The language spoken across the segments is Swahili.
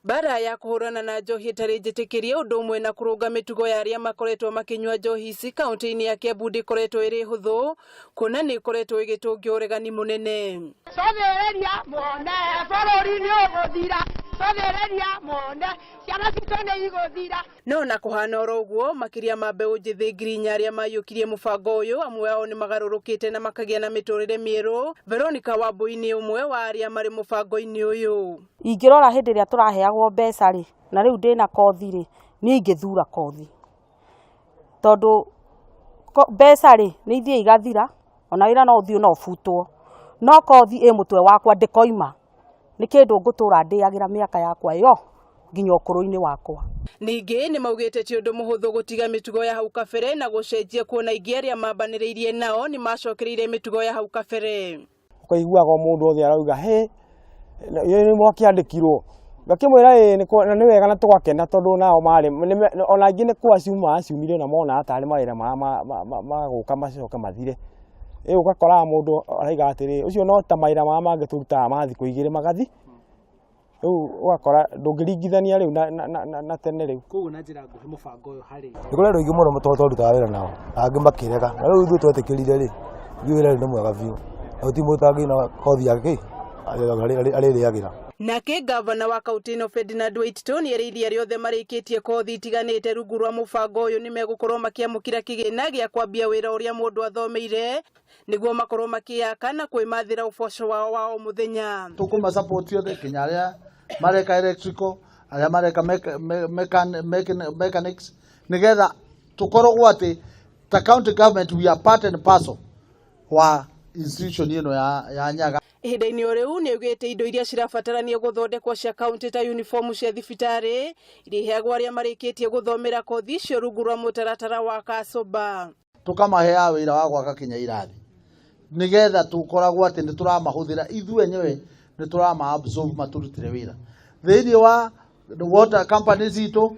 Baada ya kuhurana na njohi itari njitikirie undu umwe na kurunga mitugo ya aria makoretwo makinywa njohi ici kaunti-ini ya Kiambu ndikoretwo iri huthu kuna ni ikoretwo igitungio uregani munene. Sothereria muone bururi-ini uguthira, sothereria muone ciana citu ni iguthira. No na kuhana oro uguo makiria ma mbeu njithi ngiri 4 aria mayukirie mubango uyu amwe ao ni magarurukite na makagia na miturire mieru. Veronica Wambui ni umwe wa aria mari mubango-ini uyu. Ingirora hindi ria turaheagwo mbeca ri na riu ndina kothi ri ni ingithura kothi tondu mbeca ri ni ithie igathira ona wira no uthio no futwo no kothi e mutwe wakwa ndikoima ni kindu ngutura ndiagira miaka yakwa yo nginya ukuru-ini wakwa. Ningi ni maugite ti undu muhuthu gutiga mitugo ya hau kabere na gucenjia kuona ingi aria mambaniriirie nao ni macokereire mitugo ya hau kabere. Ukaiguaga mundu othe arauga he ni mwakiandikirwo ngakimwira ni wega na tugakena tondu nao mari ona ingi ni kwacuma acumire na mona atari mawira maguka macoke mathire ugakora mundu araiga atiri ucio no ta mawira mangituruta ma thiku igiri magathi ugakora ndungiringithania riu na tene riu koguo na njira nguhi mubango uyu hari nikuri ringi muno mutoto ruta wira nao angi makirega na riu ithu twetikirire ri wira ni mwega biu uti mutangi na kothi yake aririagira. Nake gavana wa kaunti ino Ferdinand Waititu ni eriithia riothe marikitie kothi itiganite rungu rwa mubango uyu ni megukorwo makiamukira kigina gia kwambia wira uria mundu athomeire niguo makorwo makiaka na kwimathira uboco wao wa muthenya. Tukuma support yothe kinya aria mareka electrical aria mareka mechanics nigetha tukorwo ati the county government we are part and parcel wa institution ino ya Nyaga. Ihinda-ini riu ni ugite indo iria cirabatarania guthondekwo cia kaunti ta uniform cia thibitari iria iheagwo aria marikitie guthomera kothi icio rungu rwa mutaratara wa Kasoba. Tukamahea wira wa gwaka kinya irathi nigetha tukoragwo ati ni turamahũthĩra ithu enyewe ni turama absorb maturutire wira thiini wa water companies itu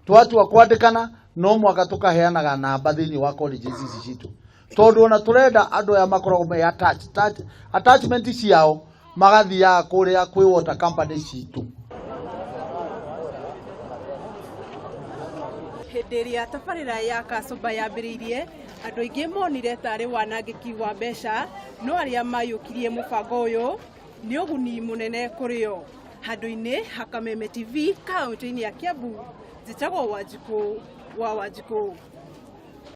twatua kwandikana no mwaka tukaheanaga namba thiini wa colleges ici citu tondu ona turenda andu ya makoragwo me attachment ciao magathia kuria kwi water companies citu. Hindi iria tabarira ya Kasoba yambiriirie andu aingi monire tari wanangiki wa mbeca no aria mayukirie mubango uyu ni uguni munene kurio. Handu-ini ha Kameme TV kaunti-ini ya Kiambu njitagwo Wanjiku wa Wanjiku.